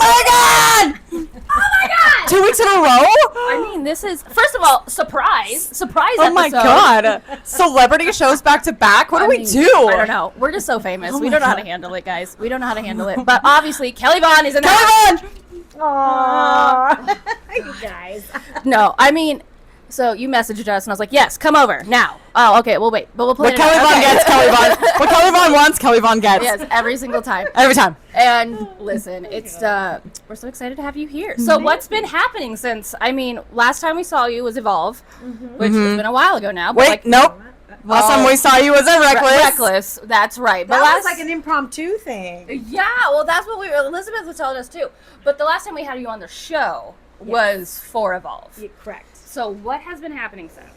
my god! Oh my god! 2 weeks in a row? I mean, this is, first of all, surprise Oh my episode. god. Celebrity shows back to back? What do we do? I don't know. We're just so famous. We don't know how to handle it, guys. We don't know how to handle it. But obviously, Kelly Vohnn is in the Kelly Vohnn! Aww. You guys. No, I mean, so you messaged us, and I was like, yes, come over now. Oh, okay, we'll wait. But we'll play What Kelly Vohnn gets, Kelly Vohnn. What Kelly Vohnn wants, Kelly Vohnn gets. Yes, every single time. Every time. And listen, it's we're so excited to have you here. So what's been happening since? I mean, last time we saw you was Evolve, which has been a while ago now. But Wait, nope. Last time we saw you was at Reckless. Reckless. That's right. But That last, was like an impromptu thing. yeah, well, that's what Elizabeth was telling us too. But the last time we had you on the show was for Evolve. Yeah, correct. So what has been happening since?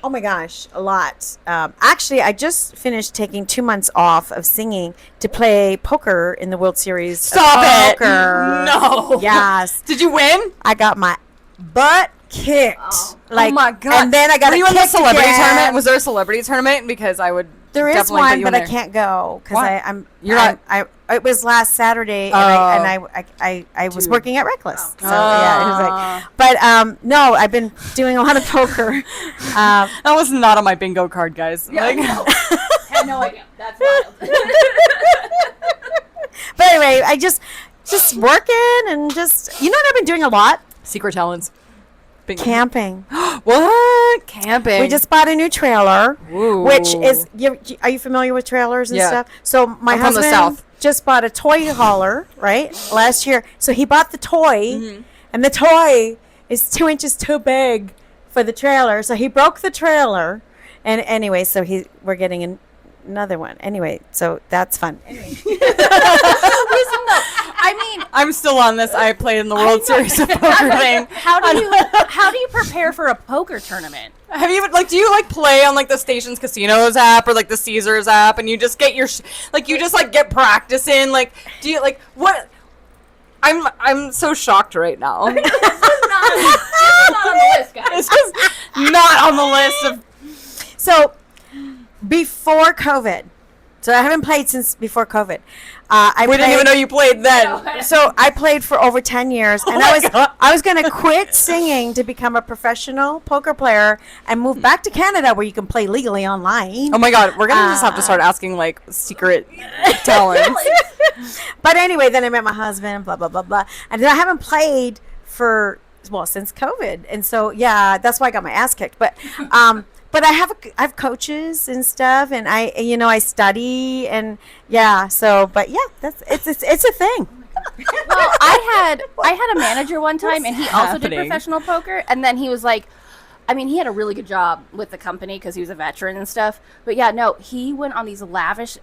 Oh my gosh, a lot. Actually, I just finished taking 2 months off of singing to play poker in the World Series. Stop it. Poker. No. Yes. Did you win? I got my butt kicked. Oh. Like, oh my god. And then I got Were you in the kicked celebrity again. tournament? Was there a celebrity tournament? Because I would There is definitely put one, you but in I there. can't go because Why? You're not. It was last Saturday, and I was working at Reckless. So yeah, it was like. But no, I've been doing a lot of poker. That was not on my bingo card, guys. Yeah, Like- no. Had no idea. That's wild. But anyway, I just working and just what I've been doing a lot. Secret talents. Bingo. Camping. What? Camping. We just bought a new trailer, Ooh. which is. Are you familiar with trailers and Yeah. stuff? So my I'm from the husband South. just bought a toy hauler, right, last year. So he bought the toy, and the toy is 2 inches too big for the trailer. So he broke the trailer, and anyway, so we're getting another one. Anyway, so that's fun. Listen, though, I mean, I'm still on this. I played in the World Series of Poker thing. how do you prepare for a poker tournament? Have you do you play on the Stations Casinos app or the Caesars app and you just get your you just get practice in do you what? I'm so shocked right now. This is not on the list, guys. This is not on the list of. So before COVID, so I haven't played since before COVID. We didn't even know you played then. So I played for over 10 years, and I was going to quit singing to become a professional poker player and move back to Canada where you can play legally online. Oh my god, we're gonna just have to start asking secret talents. But anyway, then I met my husband, blah blah blah blah, and then I haven't played since COVID, and so yeah, that's why I got my ass kicked. But I have coaches and stuff, and I study and it's a thing. Well, I had a manager one time, and he also did happening? professional poker, and then he was like, I mean, he had a really good job with the company because he was a veteran and stuff. But yeah, no, he went on these lavish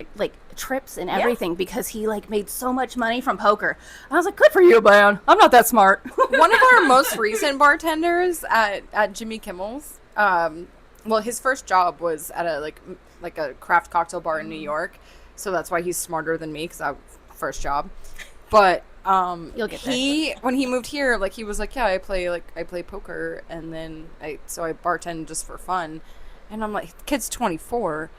trips and everything because he made so much money from poker. I was like, good for you, man. I'm not that smart. One of our most recent bartenders at Jimmy Kimmel's, well, his first job was at a a craft cocktail bar in New York, so that's why he's smarter than me because I first job. But You'll get there. when he moved here, he was like, yeah, I play poker, and then I bartend just for fun, and I'm like, the kid's 24,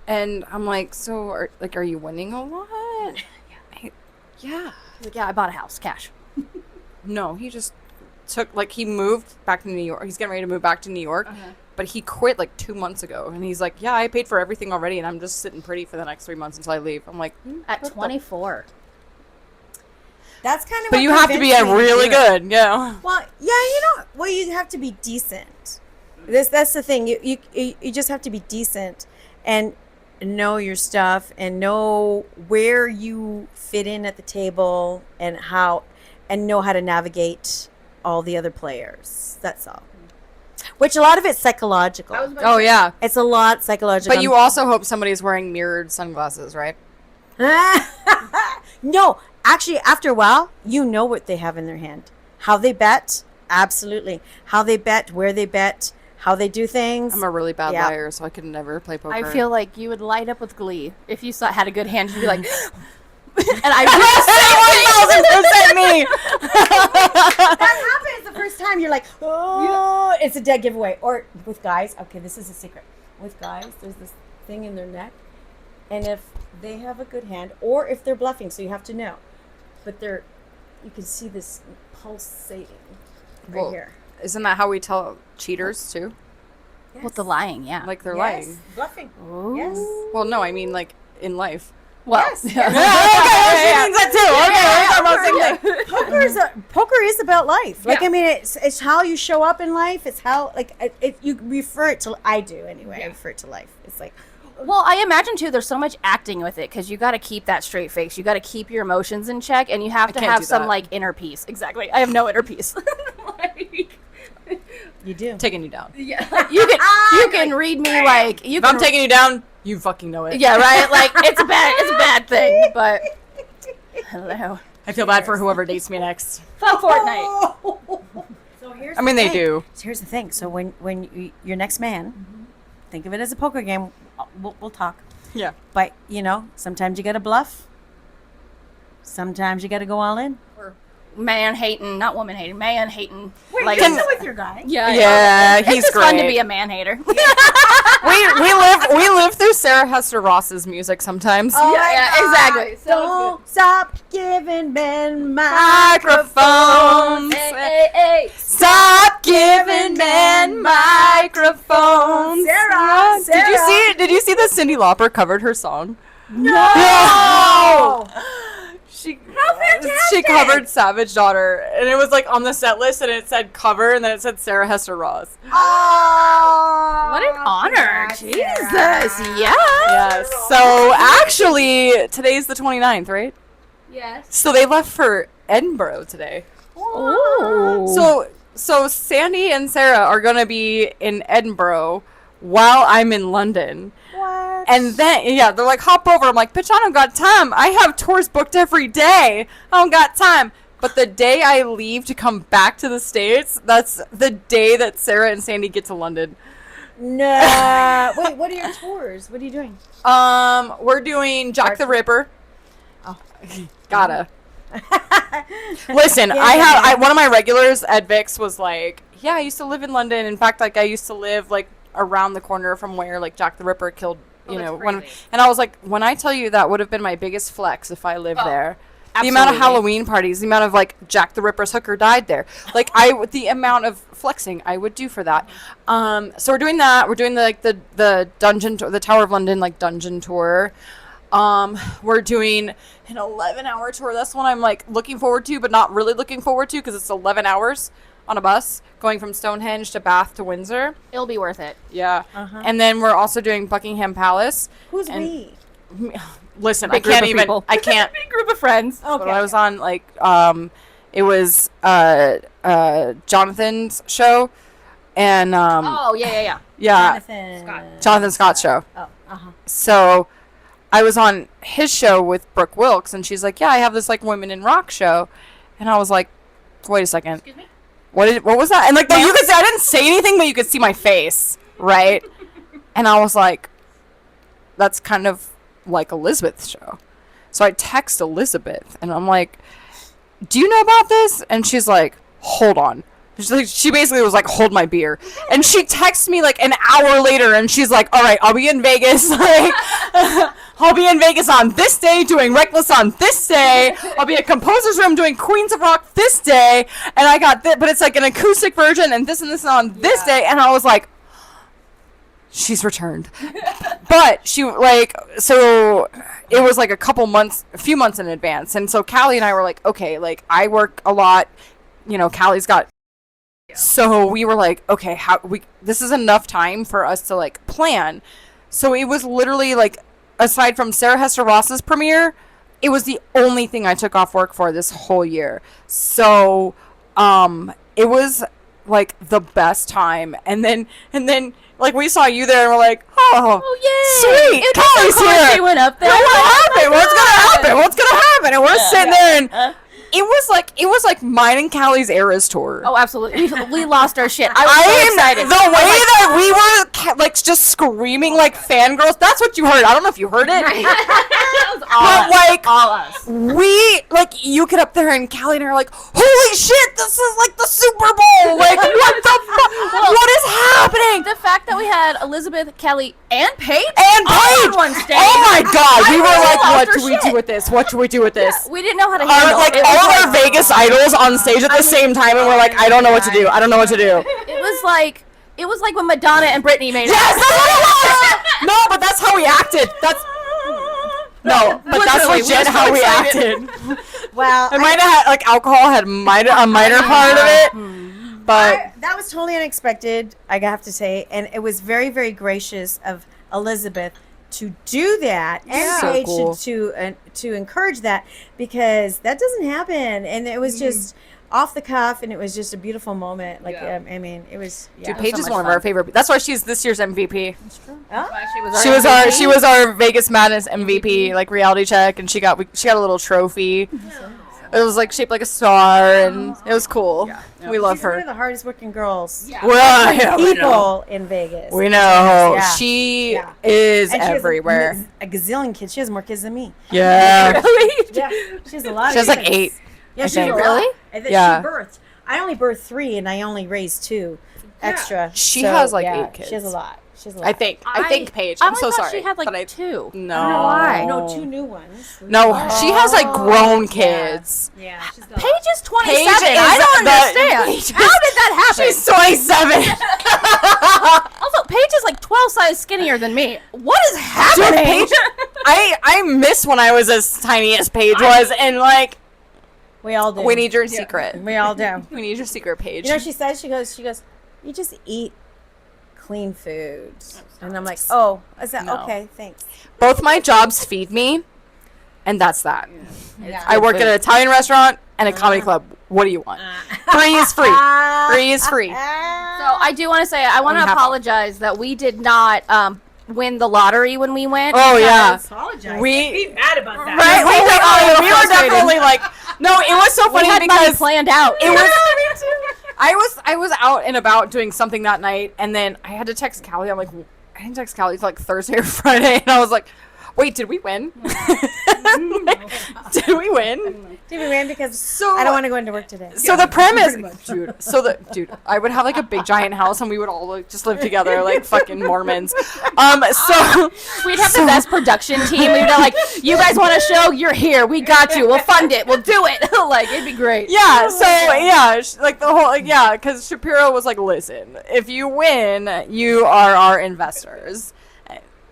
and I'm like, so are you winning a lot? Yeah. He's like, yeah, I bought a house, cash. No, he just took he moved back to New York. He's getting ready to move back to New York. But he quit 2 months ago, and he's like, yeah, I paid for everything already, and I'm just sitting pretty for the next 3 months until I leave. I'm like, At 24. That's kind of. but you have to be really good, yeah. Well, yeah, you have to be decent. That's the thing. You just have to be decent and know your stuff and know where you fit in at the table and know how to navigate all the other players. That's all. Which a lot of it's psychological. Oh, yeah. It's a lot psychological. But you also hope somebody's wearing mirrored sunglasses, right? No, actually, after a while, you know what they have in their hand. How they bet, absolutely. How they bet, where they bet, how they do things. I'm a really bad liar, so I could never play poker. I feel like you would light up with glee if you had a good hand. You'd be like, and I really 1000% me. That happens the first time. You're like, oh, it's a dead giveaway. Or with guys, okay, this is a secret. With guys, there's this thing in their neck, and if they have a good hand, or if they're bluffing, so you have to know, but you can see this pulsating right Well, here. Isn't that how we tell cheaters too? With the lying, yeah. Like they're Yes. lying. Bluffing. Ooh. Yes. Well, no, I mean like in life. Well, Yes. yeah. Poker is poker is about life. Like Yeah. I mean, it's how you show up in life. It's how you refer it to. I do anyway. I refer it to life. It's like Well, I imagine too. There's so much acting with it because you got to keep that straight face. You got to keep your emotions in check, and you have to can't have do some that. like inner peace. Exactly. I have no inner peace. Like, you do. Taking you down. yeah, you can read me like you If I'm can. taking you down, you fucking know it. Yeah, right. Like it's a bad thing. But hello, I feel bad for whoever dates me next. fuck Fortnite. So here's I mean, the they thing. do. So here's the thing. So when your next man, think of it as a poker game. We'll talk. Yeah. But sometimes you got to bluff. Sometimes you got to go all in. Man hating, not woman hating. Man hating. Like Can- with your guy. Yeah, Yeah, It's he's just great. fun to be a man hater. we live through Sarah Hester Ross's music sometimes. Oh Yeah, my yeah, God. exactly. So Don't stop giving men Microphones. hey. Stop giving men microphones. Sarah, Did you see that Cyndi Lauper covered her song? No. She fantastic! she covered Savage Daughter, and it was like on the set list, and it said cover, and then it said Sarah Hester Ross. Oh, What an honor. congrats, Jesus. Sarah. Yeah. Yes. So actually, today's the 29th, right? Yes. So they left for Edinburgh today. Oh. So Sandy and Sarah are gonna be in Edinburgh while I'm in London. What? And then, yeah, they're like, hop over. I'm like, bitch, I don't got time. I have tours booked every day. I don't got time. But the day I leave to come back to the States, that's the day that Sarah and Sandy get to London. No. Wait, what are your tours? What are you doing? We're doing Jack the Ripper. Oh. Gotta. Listen, one of my regulars at Vix was like, yeah, I used to live in London. In fact, like I used to live like around the corner from where like Jack the Ripper killed, one. And I was like, when I tell you that would have been my biggest flex if I lived there. The amount of absolutely. Halloween parties, the amount of like Jack the Ripper's hooker died there. Like the amount of flexing I would do for that. So we're doing that. We're doing the dungeon, the Tower of London like dungeon tour. We're doing an 11-hour tour. That's one I'm like looking forward to, but not really looking forward to because it's 11 hours on a bus going from Stonehenge to Bath to Windsor. It'll be worth it. Yeah. Uh-huh. And then we're also doing Buckingham Palace. Who's and- we? Listen, Big I can't group of even. people. I can't. Big group of friends. Okay. But I was on like it was Jonathan's show, and Oh, yeah. yeah, Scott. Jonathan Scott's show. Oh, uh-huh. So I was on his show with Brooke Wilkes, and she's like, "Yeah, I have this like Women in Rock show," and I was like, "Wait a second, Excuse me? what was that?" And like, you could say I didn't say anything, but you could see my face, right? And I was like, "That's kind of like Elizabeth's show." So I text Elizabeth, and I'm like, "Do you know about this?" And she's like, "Hold on." She basically was like, "Hold my beer," and she texts me like an hour later, and she's like, "All right, I'll be in Vegas. Like, I'll be in Vegas on this day, doing Reckless on this day. I'll be at Composer's Room doing Queens of Rock this day, and I got this, but it's like an acoustic version, and this on this day." And I was like, "She's returned," but she like so. It was like a few months in advance, and so Callie and I were like, "Okay, like I work a lot, Callie's got." So we were like, okay, this is enough time for us to like plan. So it was literally like, aside from Sarah Hester Ross's premiere, it was the only thing I took off work for this whole year. So, it was like the best time. And then like we saw you there and we're like, oh, yay! sweet, Callie's here. She went up there. What happened? What's gonna God. happen? What's gonna happen? And we're sitting there and it was like mine and Callie's Eras tour. Oh, absolutely. We lost our shit. I was so excited. The way that we were like just screaming like fangirls. That's what you heard. I don't know if you heard it. That was But like all us. we like you get up there and Callie and I are like, holy shit, this is like the Super Bowl. Like what the fuck? What is happening? The fact that we had Elizabeth, Kelly, and Paige And all Paige! on one stage. Oh my god, we were really like, lost what our do we shit. do with this? What do we do with this? We didn't know how to handle Like it. all all our Vegas idols on stage at the same time, and we're like, I don't know what to do. I don't know what to do. It was like when Madonna and Britney made it. Yes, that's what it was. No, but that's how we acted. That's legit how we acted. Well, It might have had, like, alcohol had a minor part of it, but that was totally unexpected, I have to say, and it was very, very gracious of Elizabeth to do that and So Paige cool. to encourage that, because that doesn't happen, and it was just off the cuff, and it was just a beautiful moment. Like, I mean, it was. Yeah. dude, Paige so is much one of fun. our favorite. That's why she's this year's MVP. Oh. She was our Vegas Madness MVP, like reality check, and she got a little trophy. It was like shaped like a star, and it was cool. We love She's one her. of the hardest working girls. Well, yeah, we know. People in Vegas. We know. Yeah. She Yeah. is And she has everywhere. a gazillion kids. She has more kids than me. Yeah. Yeah, she has a lot. She has of like kids. 8. Yeah, I she has a think. lot. Really? And then Yeah. she birthed. I only birthed 3, and I only raised 2 extra. She has, like, yeah, 8 kids. She has a lot. She has a lot. I think Paige. I I'm so thought sorry. she had like but I, 2. no. I don't know why. No, 2 new ones. No, she has like grown yeah. kids. Yeah, she's got. Paige is 27. Paige is I don't the- understand. How did that happen? She's 27. Also, Paige is like 12 sizes skinnier than me. What is happening? Paige, I miss when I was as tiny as Paige was, and like, We all do. we need your secret. We all do. We need your secret, Paige. You know, she says, she goes, you just eat clean food. And I'm like, oh, is that No. okay? Thanks. Both my jobs feed me, and that's that. Yeah. I work at an Italian restaurant and a comedy club. What do you want? Free is free. Free is free. So I do want to say, I want to I'm happy. apologize that we did not win the lottery when we went. Oh yeah. Apologize. We mad about that. right. We were definitely like. No, it was so We funny had money because planned out. it was. I was out and about doing something that night, and then I had to text Callie. I'm like, I didn't text Callie till like Thursday or Friday, and I was like, wait, did we win? Did we win? Did we win? Because So I don't want to go into work today. So the premise, dude, I would have like a big giant house, and we would all like, just live together like fucking Mormons. So We'd have the best production team. We'd be like, you guys want a show? You're here. We got you. We'll fund it. We'll do it. Like, it'd be great. yeah, so yeah, like the whole yeah, because Shapiro was like, listen, if you win, you are our investors.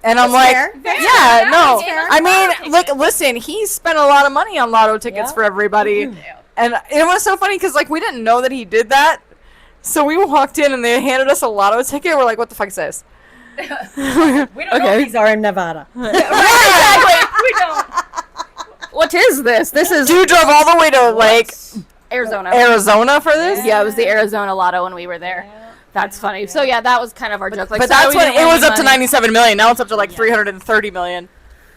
And I'm like, fair. yeah, no. fair. I mean, look, listen, he spent a lot of money on lotto tickets for everybody. And it was so funny because, like, we didn't know that he did that. So we walked in and they handed us a lotto ticket. We're like, what the fuck is this? We don't know these are in Nevada. Exactly. We don't. What is this? This is Dude drove all the way to, like, Arizona. Arizona for this? Yeah, it was the Arizona Lotto when we were there. That's funny. So yeah, that was kind of our joke. Like, But sorry that's we when didn't it win was any up to money. 97 million. Now it's up to, like, 330 million.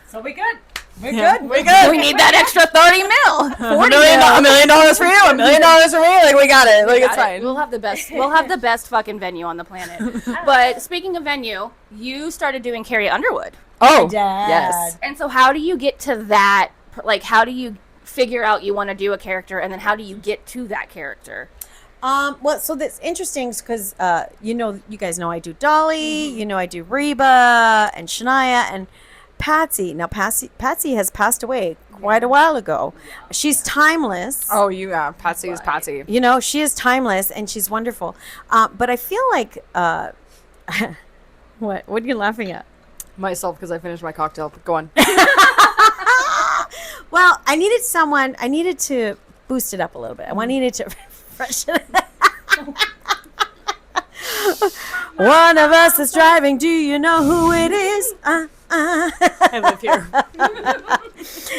So we good. We're Yeah. good. We good. We need that extra 30 mil. $1 million for you, $1 million for me. Like, we got it. Like, it's Got it. fine. We'll have the best. We'll have the best fucking venue on the planet. But speaking of venue, you started doing Carrie Underwood, Oh, Dad. yes. and so how do you get to that? Like, how do you figure out you want to do a character, and then how do you get to that character? Well, so that's interesting because, you guys know I do Dolly, I do Reba and Shania and Patsy. Now, Patsy has passed away quite a while ago. She's timeless. Oh, yeah. Patsy is Patsy. She is timeless and she's wonderful. But I feel like, what are you laughing at? Myself, because I finished my cocktail. Go on. Well, I needed to boost it up a little bit. I needed to freshen it. One of us is driving. Do you know who it is? I live here.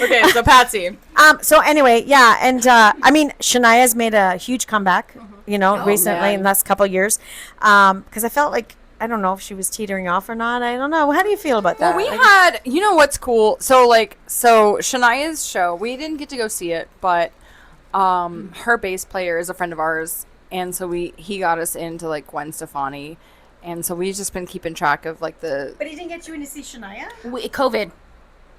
Okay, so Patsy. So anyway, yeah, and I mean, Shania's made a huge comeback, recently man. in the last couple of years, because I felt like I don't know if she was teetering off or not. I don't know. How do you feel about that? Well, we Like, had, what's cool? So Shania's show, we didn't get to go see it, but her bass player is a friend of ours, and so he got us into like Gwen Stefani, and so we've just been keeping track of like the But he didn't get you in to see Shania. COVID.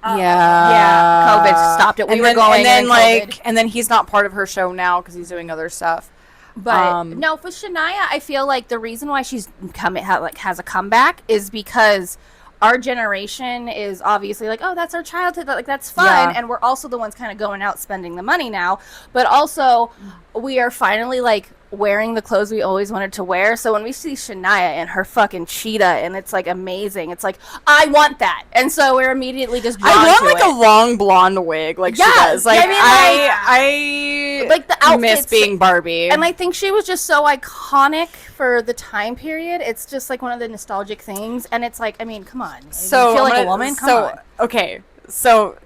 yeah COVID stopped it. We and were then, going, and then and like COVID. and then he's not part of her show now because he's doing other stuff. But no, for Shania, I feel like the reason why she's has a comeback is because our generation is obviously like, oh, that's our childhood, like that's fun, Yeah. and we're also the ones kind of going out spending the money now, but also we are finally like wearing the clothes we always wanted to wear. So when we see Shania and her fucking cheetah, and it's like amazing, it's like, I want that, and so we're immediately just drawn I want to like it. a long blonde wig, like she Yes, does. Like I mean, I like the miss outfits, being Barbie. and I think she was just so iconic for the time period. It's just like one of the nostalgic things, and it's like, I mean, come on. So you feel I'm like gonna- a woman? Come so, on. Okay, so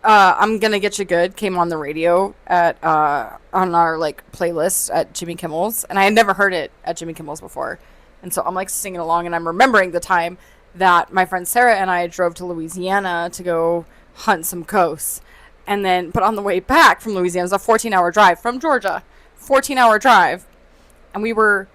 I'm Gonna Get You Good came on the radio at on our like playlist at Jimmy Kimmel's, and I had never heard it at Jimmy Kimmel's before, and so I'm like singing along, and I'm remembering the time that my friend Sarah and I drove to Louisiana to go hunt some ghosts, and then but on the way back from Louisiana, it was a 14-hour drive from Georgia, 14-hour drive, and we were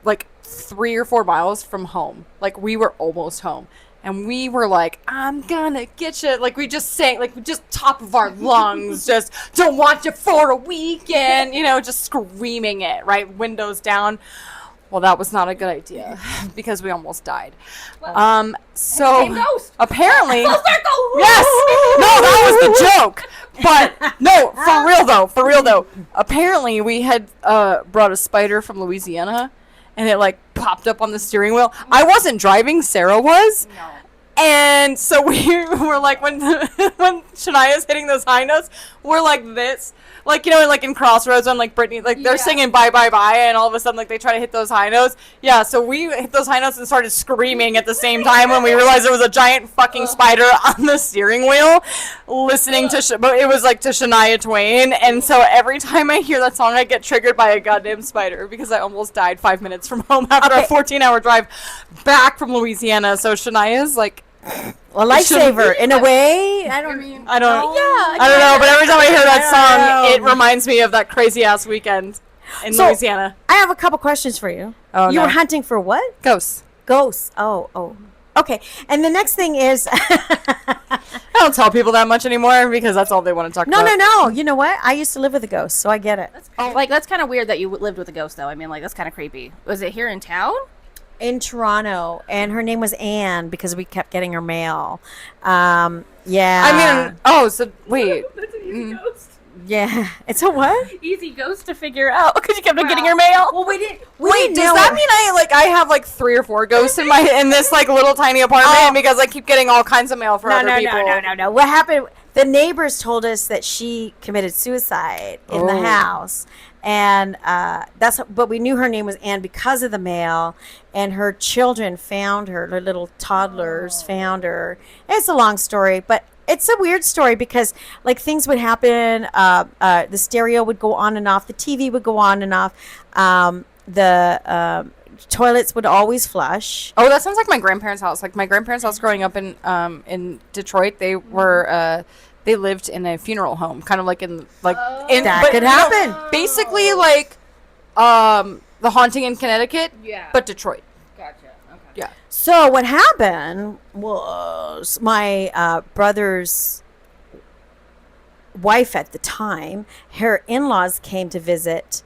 like 3 or 4 miles from home, like we were almost home. And we were like, I'm gonna get you. Like, we just sang, like, we just top of our lungs, just don't want you for a weekend, you know, just screaming it, right? Windows down. Well, that was not a good idea because we almost died. So Ghost. apparently, Full circle. yes, no, that was the joke. But no, for real though. Apparently, we had brought a spider from Louisiana, and it like popped up on the steering wheel. I wasn't driving, Sarah was. No. And so we were like, when Shania's hitting those high notes, we're like this. Like, you know, like in Crossroads when like Britney, like they're singing bye bye bye, and all of a sudden like they try to hit those high notes. Yeah, so we hit those high notes and started screaming at the same time when we realized there was a giant fucking spider on the steering wheel, listening to, but it was like to Shania Twain. And so every time I hear that song, I get triggered by a goddamn spider because I almost died 5 minutes from home after a 14-hour drive back from Louisiana. So Shania's like, A lifesaver in a way. I don't know. I don't. Yeah, I don't know, but every time I hear that I song, don't it reminds me of that crazy ass weekend in So- Louisiana. I have a couple questions for you. Oh, You no. were hunting for what? Ghosts. Ghosts. Oh. Okay. And the next thing is I don't tell people that much anymore because that's all they want to talk about. no. You know what? I used to live with a ghost, so I get it. Like, that's kind of weird that you lived with a ghost, though. I mean, like, that's kind of creepy. Was it here in town? In Toronto, and her name was Anne because we kept getting her mail. I Yeah. mean, oh, so wait. That's an easy ghost. Yeah. It's a what? Easy ghost to figure out because you kept on getting your mail. Well, we didn't. Wait, does that mean I have like 3 or 4 ghosts in this like little tiny apartment because I keep getting all kinds of mail for other people? No. What happened? The neighbors told us that she committed suicide in the Oh. house, and but we knew her name was Anne because of the mail, and her children found her. Her little toddlers found her. It's a long story, but it's a weird story because like things would happen. The stereo would go on and off. The TV would go on and off. The toilets would always flush. Oh, that sounds like my grandparents' house. Like my grandparents' house growing up in Detroit, they were they lived in a funeral home, kind of like in That could happen. Basically, like the Haunting in Connecticut, Yeah. but Detroit. Gotcha. Okay. Yeah. So what happened was my brother's wife at the time, her in-laws came to visit.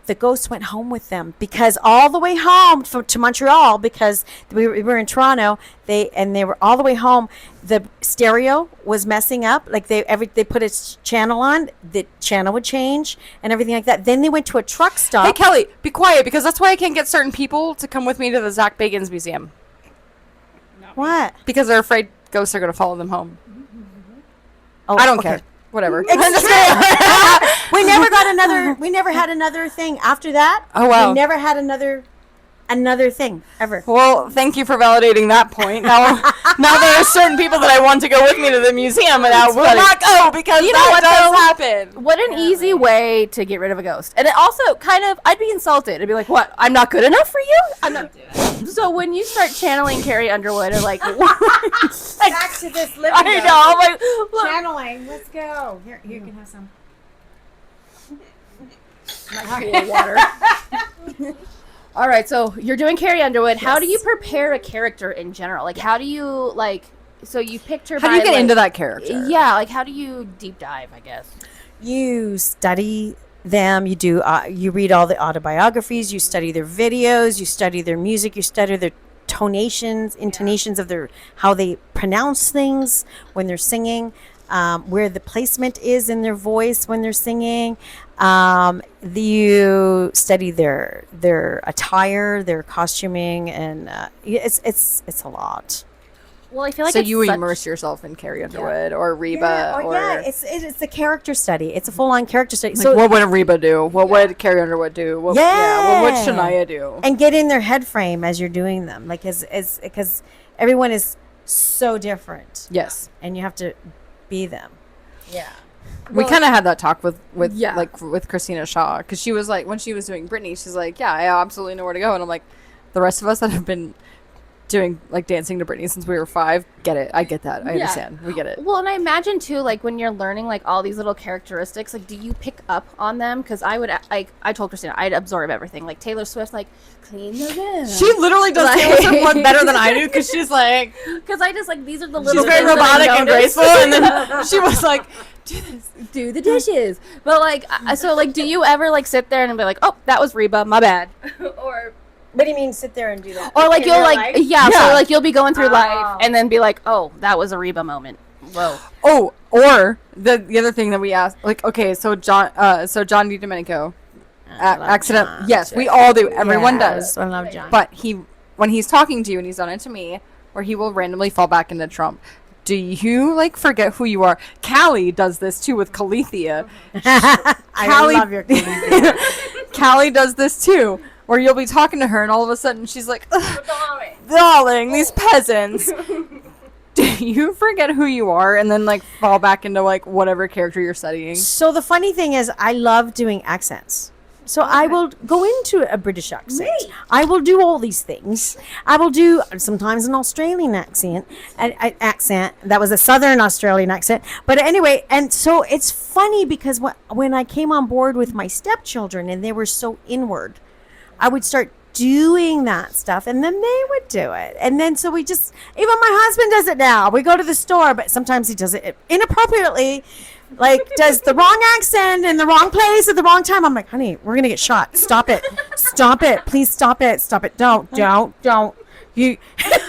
The ghost went home with them because all the way home to Montreal, because we were in Toronto, they were all the way home. The stereo was messing up. Like they put its channel on, the channel would change and everything like that. Then they went to a truck stop. Hey Kelly, be quiet because that's why I can't get certain people to come with me to the Zach Bagans Museum What? because they're afraid ghosts are going to follow them home. Oh, I don't okay. care. Whatever. We never got another. We never had another thing after that. Oh, wow. We never had another thing ever. Well, thank you for validating that point. Now there are certain people that I want to go with me to the museum, and I will not go because You know that what, does though? happen. What an easy way to get rid of a ghost. And it also kind of, I'd be insulted. I'd be like, what? I'm not good enough for you? I'm not. So when you start channeling Carrie Underwood or like, Back to this living. I know, I'm like, look. Channeling. Let's go. Here, you can have some. Cool water. All right, so you're doing Carrie Underwood. How do you prepare a character in general? Like, how do you, like, so you picked her How do you by, get like- into that character? Yeah, like, how do you deep dive, I guess? You study them. You read all the autobiographies. You study their videos. You study their music. You study their intonations of their how they pronounce things when they're singing, where the placement is in their voice when they're singing. You study their attire, their costuming, and it's a lot. Well, I feel like So it's you such- immerse yourself in Carrie Underwood or Reba it's a character study. It's a full-on character study. like, So what would Reba do? What would Carrie Underwood do? What would Yeah. Shania do? and get in their head frame as you're doing them, like as because everyone is so different, Yes. and you have to be them. Yeah. We kind of had that talk with Yeah. like with Christina Shaw, because she was like, when she was doing Britney, she's like, yeah, I absolutely know where to go, and I'm like, the rest of us that have been doing like dancing to Britney since we were 5 get it. I get that. I Yeah. understand. We get it. Well, and I imagine too, like when you're learning like all these little characteristics, like do you pick up on them? Because I told Christina I'd absorb everything. Like Taylor Swift, like clean the room. She literally does Like- Taylor Swift one better than I do, because she's like, Because I just like these are the little. she's very things that I robotic and notice. graceful, and then she was like, do this. Do the dishes. But like, so like, do you ever like sit there and be like, oh, that was Reba, my bad, or What do you mean sit there and do that? or like In you'll real like life? yeah, Yeah. so like you'll be going through Oh. life and then be like, oh, that was a Reba moment. Whoa. Oh, or the other thing that we asked, like, okay, so John DiDomenico, accident. John. Yes, we all do. Everyone Yes, does. I love John. But when he's talking to you, and he's done it to me, where he will randomly fall back into Trump. Do you like forget who you are? Callie does this too with Calethea. I Callie- love your Callie does this too, where you'll be talking to her, and all of a sudden she's like, "Ugh, darling, these peasants." Do you forget who you are and then like fall back into like whatever character you're studying? So the funny thing is, I love doing accents. So I will go into a British accent. I will do all these things. I will do sometimes an Australian accent, an accent that was a Southern Australian accent. But anyway, and so it's funny because when I came on board with my stepchildren and they were so inward, I would start doing that stuff, and then they would do it, and then so we just, even my husband does it now. We go to the store, but sometimes he does it inappropriately, like does the wrong accent in the wrong place at the wrong time. I'm like, honey, we're gonna get shot. Stop it, please stop it, don't you.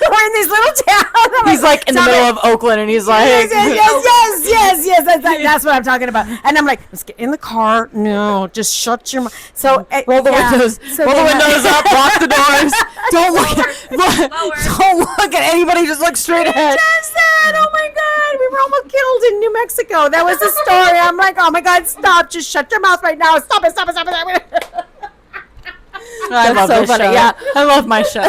We're in these little towns. I'm He's like in the "Stop middle it." of Oakland, and he's like, Yes. That's what I'm talking about. And I'm like, let's get in the car. No, just shut your mouth. So roll the windows, So roll the then- windows up, lock the doors. Don't look at anybody. Just look straight ahead. Just that. Oh my God, we were almost killed in New Mexico. That was the story. I'm like, oh my God, stop! Just shut your mouth right now. Stop it. I love so this funny, show. yeah. I love my show.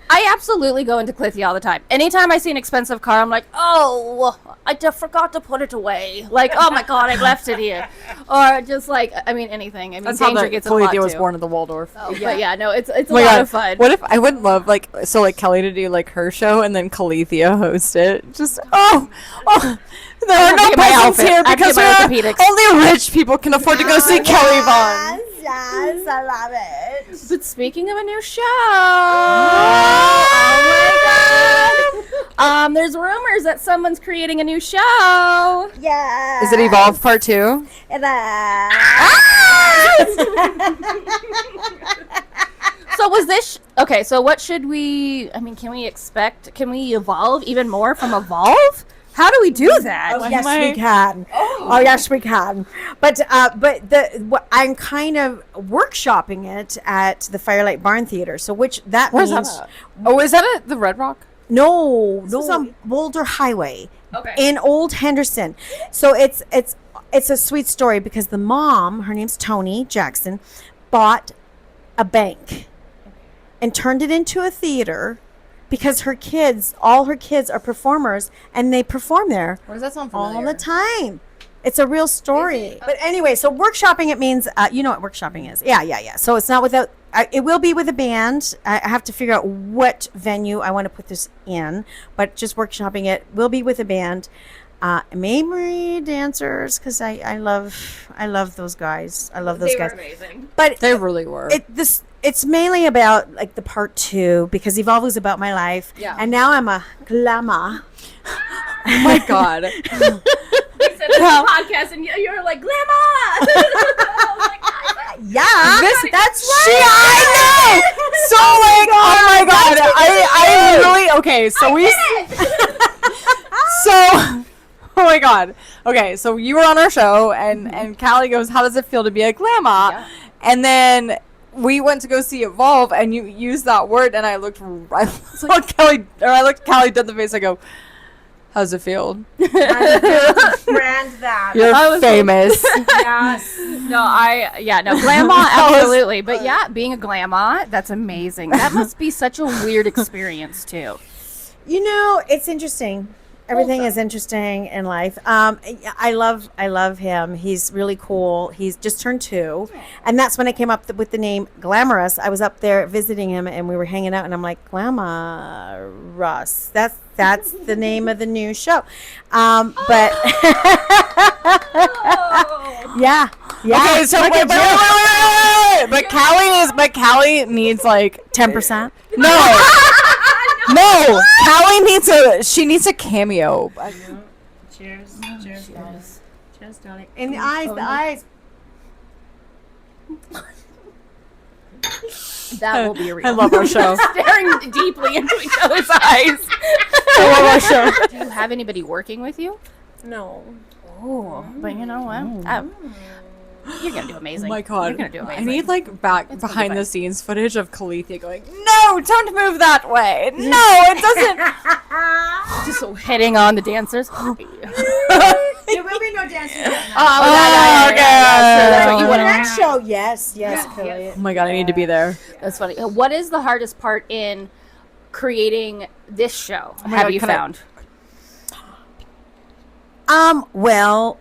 I absolutely go into Clithia all the time. Anytime I see an expensive car, I'm like, oh, I forgot to put it away. Like, oh my God, I left it here. Or just like, I mean, anything. I mean, That's how danger the gets a lot Calethea was too. born in the Waldorf. But yeah, no, it's a Oh my lot God. of fun. What if I would love like Kelly to do like her show and then Calethea host it? Just there are have to no get my peasants outfit. here I have to because get my orthopedics. only rich people can afford to go see Kelly Vohnn. Yes, I love it. But speaking of a new show, Oh my God, there's rumors that someone's creating a new show. Yeah. Is it Evolve Part 2? So was this okay? So what should we? I mean, can we expect? Can we evolve even more from Evolve? How do we do that? Oh, yes, we can. Oh, yes, we can. But I'm kind of workshopping it at the Firelight Barn Theater. So which that Where's means that at? Oh, is that at the Red Rock? no, this is on Boulder Highway Okay. in Old Henderson. So it's a sweet story because the mom, her name's Tony Jackson, bought a bank and turned it into a theater. Because all her kids are performers, and they perform there Where does that sound all the time. It's a real story. But anyway, so workshopping, it means, you know what workshopping is. Yeah. So it's not without, it will be with a band. I have to figure out what venue I want to put this in, but just workshopping it will be with a band. Maybe dancers, because I love those guys. I love those guys. amazing. But They really were. it's mainly about like the part 2 because Evolve was about my life. Yeah. And now I'm a glamour. Oh my God. We said this podcast, and you're like glamour. Yeah. That's right. I know. So like okay, so so oh my god. Okay, so you were on our show, and Callie goes, "How does it feel to be a grandma?" Yeah. And then we went to go see Evolve, and you used that word, and I looked Callie dead in the face. I go, "How does it feel?" Brand that. You're famous. Yes. No, grandma, absolutely. But yeah, being a grandma, that's amazing. That must be such a weird experience too. You know, it's interesting. Everything is interesting in life. I love him. He's really cool. He's just turned 2, and that's when I came up with the name Glamorous. I was up there visiting him, and we were hanging out, and I'm like, Glamorous. That's the name of the new show. But yeah. Okay, so wait. But Callie needs like 10%. no. No, Callie needs a cameo. Cheers, darling. In the eyes, That will be real. I love our show. Staring deeply into each other's eyes. I love our show. Do you have anybody working with you? No. Oh, but you know what? You're gonna do amazing. Oh my god. You're gonna do amazing. I need like behind be the fine. scenes footage of Calethea going, "No, don't move that way. No, it doesn't." just hitting on the dancers. There will be no dancing. Okay. That's what you For wanted. that show, yes, Kelly. Oh my god, I need to be there. That's funny. What is the hardest part in creating this show? my Have God, you can I- found? Well,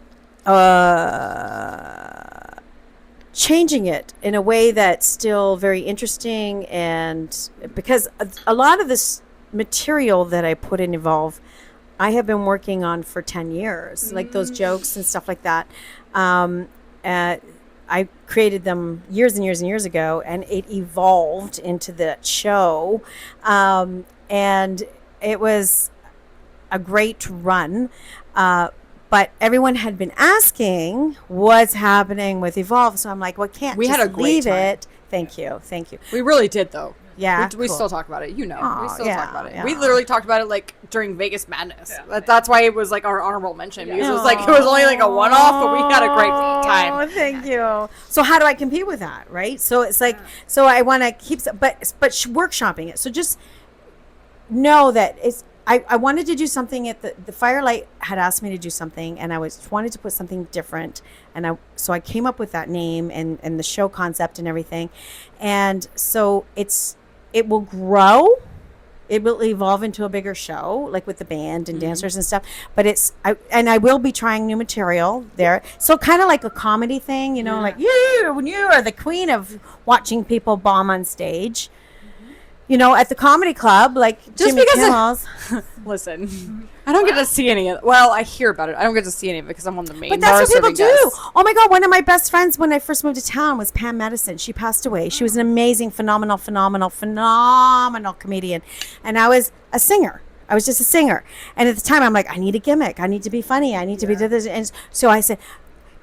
changing it in a way that's still very interesting, and because a lot of this material that I put in Evolve, I have been working on for 10 years, like those jokes and stuff like that. I created them years and years and years ago, and it evolved into that show. And it was a great run. But everyone had been asking what's happening with Evolve. So I'm like, well, can't We just had a great leave time. it. Thank you. We really did though. Yeah. We cool. still talk about it. You know, we Aw, still yeah, talk about it. yeah. We literally talked about it like during Vegas Madness. That's why it was like our honorable mention because it was like it was only like a one-off, but we had a great time. Oh, thank you. So how do I compete with that, right? So it's like, so I want to keep, but workshopping it. So just know that it's. I wanted to do something at the Firelight had asked me to do something, and I wanted to put something different, and so I came up with that name and the show concept and everything, and so it will grow. It will evolve into a bigger show, like with the band and dancers and stuff. But I will be trying new material there. So kind of like a comedy thing, you know, like when you are the queen of watching people bomb on stage, you know, at the comedy club, like Just Jimmy because Kimmel's. Listen, I don't get to see any of it. Well, I hear about it. I don't get to see any of it because I'm on the main But that's bar what people serving do. guests. Oh my God, one of my best friends when I first moved to town was Pam Medicine. She passed away. She was an amazing, phenomenal comedian. And I was a singer. I was just a singer. And at the time, I'm like, I need a gimmick. I need to be funny. I need to be this. And so I said,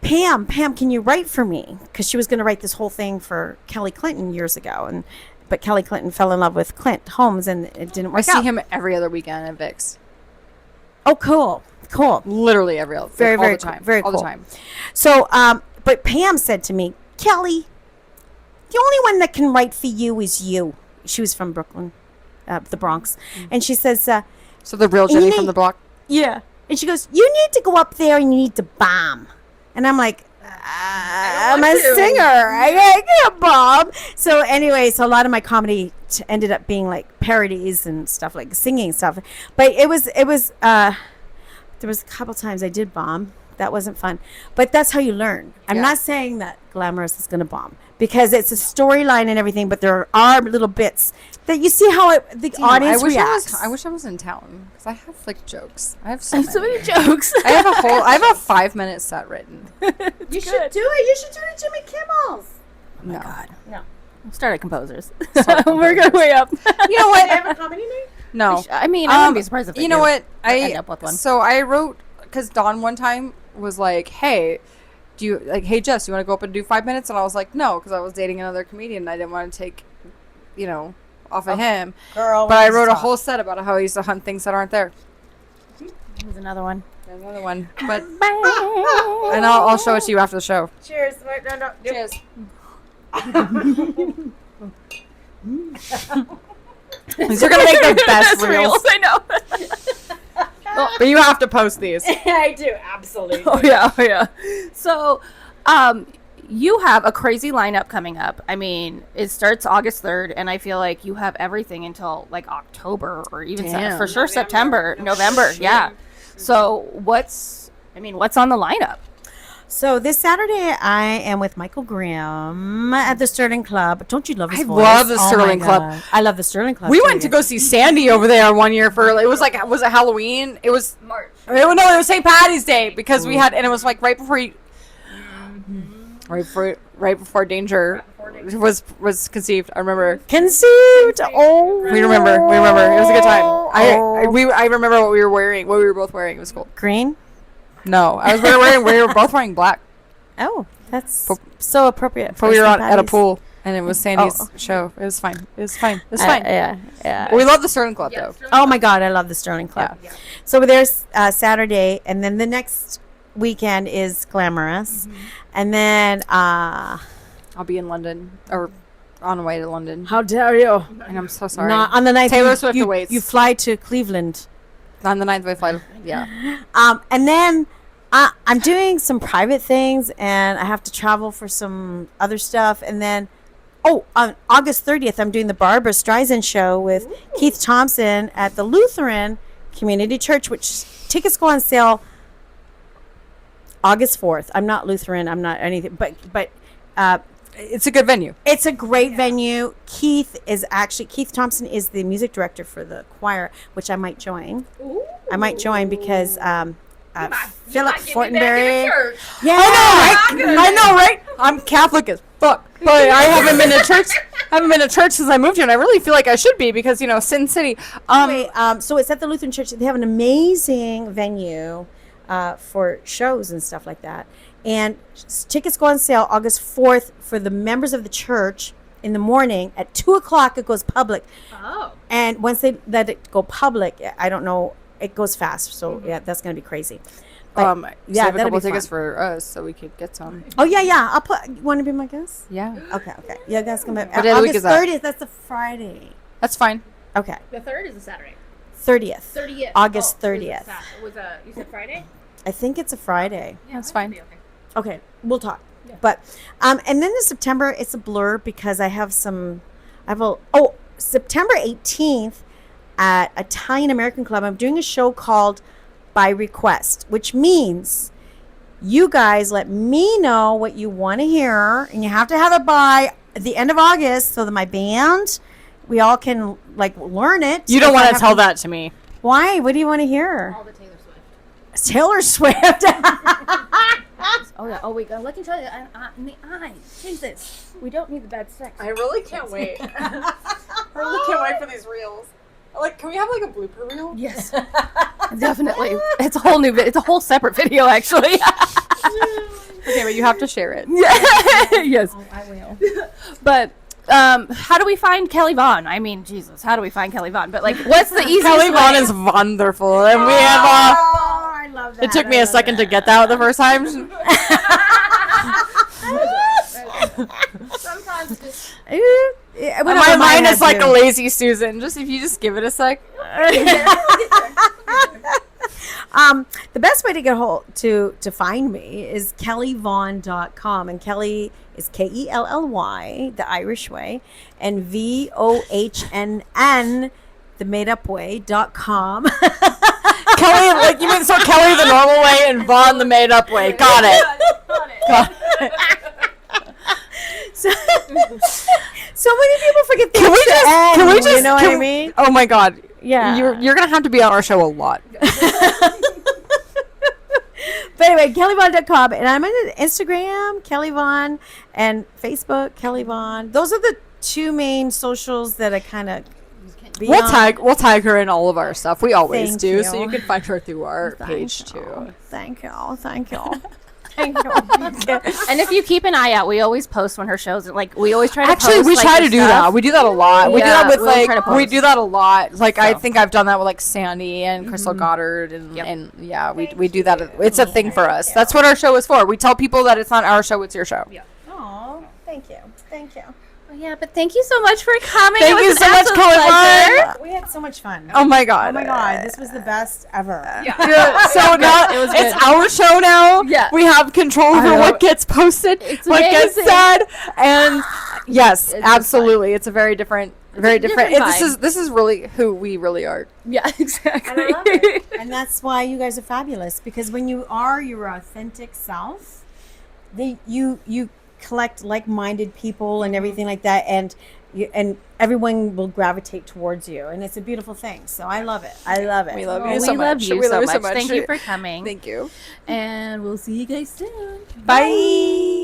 Pam, can you write for me? Because she was going to write this whole thing for Kelly Clinton years ago. But Kelly Clinton fell in love with Clint Holmes, and it didn't work I see out. him every other weekend at Vic's. Oh, cool. Literally every other. Very, all very the time. cool. Very all cool. the time. So, but Pam said to me, Kelly, the only one that can write for you is you. She was from Brooklyn, the Bronx. And she says, So the real Jenny from the block. yeah. And she goes, you need to go up there and you need to bomb. And I'm like, I'm a singer. I can't bomb. So anyway, so a lot of my comedy ended up being like parodies and stuff, like singing stuff. But it was there was a couple times I did bomb. That wasn't fun. But that's how you learn. I'm not saying that Glamorous is going to bomb because it's a storyline and everything, but there are little bits that you see how the audience reacts. I wish I was in town because I have like jokes. I have So many jokes. I have a 5-minute set written. You should do it. You should do it, Jimmy Kimmel's. No. God. No. Start at composers. Start at We're going way up. You know Do what? they have a comedy name? No. I mean, I wouldn't be surprised if they you know do. what? End up with one. So I wrote because Dawn one time was like, "Hey, hey Jess, you want to go up and do 5 minutes?" And I was like, "No," because I was dating another comedian and I didn't want to take, off of him. Girl, But I let's wrote a talk. whole set about how I used to hunt things that aren't there. Here's another one. There's another one, but and I'll show it to you after the show. Cheers. Wait, no. Cheers. These are gonna make the best reels. I know. But you have to post these. I do, absolutely. Oh yeah. So, you have a crazy lineup coming up. I mean, it starts August 3rd, and I feel like you have everything until like October or even Damn. for sure September, November. Yeah. So what's on the lineup? So this Saturday, I am with Michael Grimm at the Sterling Club. Don't you love his I voice? love the Oh my Sterling Club. God. I love the Sterling Club. We too. went to go see Sandy over there one year for was it Halloween? It was March. no, it was St. Patty's Day because we had, and it was like right before Danger was conceived. I remember. Conceived. Oh, We remember. It was a good time. I remember what we were both wearing. It was cool. green. No, we were both wearing black. Oh, that's so appropriate. But we were St. at a Patty's. pool, and it was Sandy's Oh. show. It was fine. It was fine. Yeah. We love the Sterling Club though. Oh my God, I love the Sterling Club. Yeah. So there's Saturday, and then the next weekend is Glamorous, and then I'll be in London or on the way to London, how dare you? and I'm so sorry. Not on the 9th. Taylor Swift you, awaits. You fly to Cleveland. On the 9th, I fly. Yeah. And then I'm doing some private things, and I have to travel for some other stuff. And then, on August 30th, I'm doing the Barbara Streisand show with Keith Thompson at the Lutheran Community Church, which tickets go on sale August 4th. I'm not Lutheran. I'm not anything, but It's a good venue. it's a great venue. Keith Thompson is the music director for the choir, which I might join. I might join because Philip Fortenberry. Yeah, I know, right? I'm Catholic as fuck, but I haven't been to church. I haven't been to church since I moved here, and I really feel like I should be because Sin City. So it's at the Lutheran Church. They have an amazing venue for shows and stuff like that. And tickets go on sale August 4th for the members of the church in the morning. At 2:00, it goes public. Oh. And once they let it go public, I don't know, it goes fast. So yeah, that's gonna be crazy. But, Yeah, save a that'll couple be tickets fun. for us so we could get some. Oh yeah. I'll put. You want to be my guest? Yeah, Okay. Yeah, guys come back. What day of the week August is that? 30th. That's a Friday. that's fine. Okay. The 3rd is a Saturday. 30th. 30th. August 30th. You said Friday? I think it's a Friday. Yeah, That's fine. Okay, we'll talk. But and then in September it's a blur because September 18th at Italian American Club, I'm doing a show called By Request, which means you guys let me know what you want to hear, and you have to have it by the end of August so that my band, we all can learn it. You don't If I want to have tell that to me. Why? What do you want to hear? All the Taylor Swift. Taylor Swift. Oh yeah. Oh, we gotta look each other in the eye. Jesus. We don't need the bad sex. I really can't wait. I really can't wait for these reels. Can we have a blooper reel? Yes. Definitely. It's a whole new. It's a whole separate video, actually. Okay, but you have to share it. Yes. Oh, I will. But how do we find Kelly Vohnn? I mean, Jesus, how do we find Kelly Vohnn? But what's the easiest Kelly way? Vohnn is wonderful, and we have. I love that. It took me a second to get that the first time. Sometimes it's just My mind is like a lazy Susan. If you just give it a sec. The best way to get to find me is kellyvohnn.com, and Kelly is Kelly, the Irish way, and VOHNN, the made up way.com. Kelly, you mean Kelly the normal way and Vaughn the made up way. Got it. So many people forget Can we the just? N, Can we just? you know what I mean? Oh my God. Yeah. You're gonna have to be on our show a lot. But anyway, kellyvohn.com, and I'm on Instagram, Kelly Vohnn, and Facebook, Kelly Vohnn. Those are the two main socials that I kind of We'll tag her in all of our stuff. We always Thank do, you. so you can find her through our page you. too. Thank you. I know. And if you keep an eye out, we always post when her shows. Like we always try to. Actually, post, we like, try her to do stuff. that. We do that a lot. We do Yeah, that with we'll try to like we post. do that a lot. Like I So. think I've done that with like Sandy and Crystal Goddard and yeah, we do that. It's a thing for us. That's what our show is for. We tell people that it's not our show, it's your show. Yeah. Oh, thank you. Thank you. Well, yeah, but thank you so much for coming. Thank It you was so an much, absolute Kelly pleasure. Vohnn. We had so much fun. Oh my god. Oh my god, this was the best ever. Yeah, so now It was it's good. our show now. Yeah. We have control over what gets posted, It's what gets amazing. said, and yes, It's just absolutely, it's a very different, very different. different This is really who we really are. Yeah, And exactly. I love it. And that's why you guys are fabulous, because when you are your authentic self, you collect like-minded people and everything like that, and everyone will gravitate towards you, and it's a beautiful thing. So I love it. I love it. We love Oh, you so we much. love you We so love you much. Thank you for coming. Thank you. And we'll see you guys soon. Bye.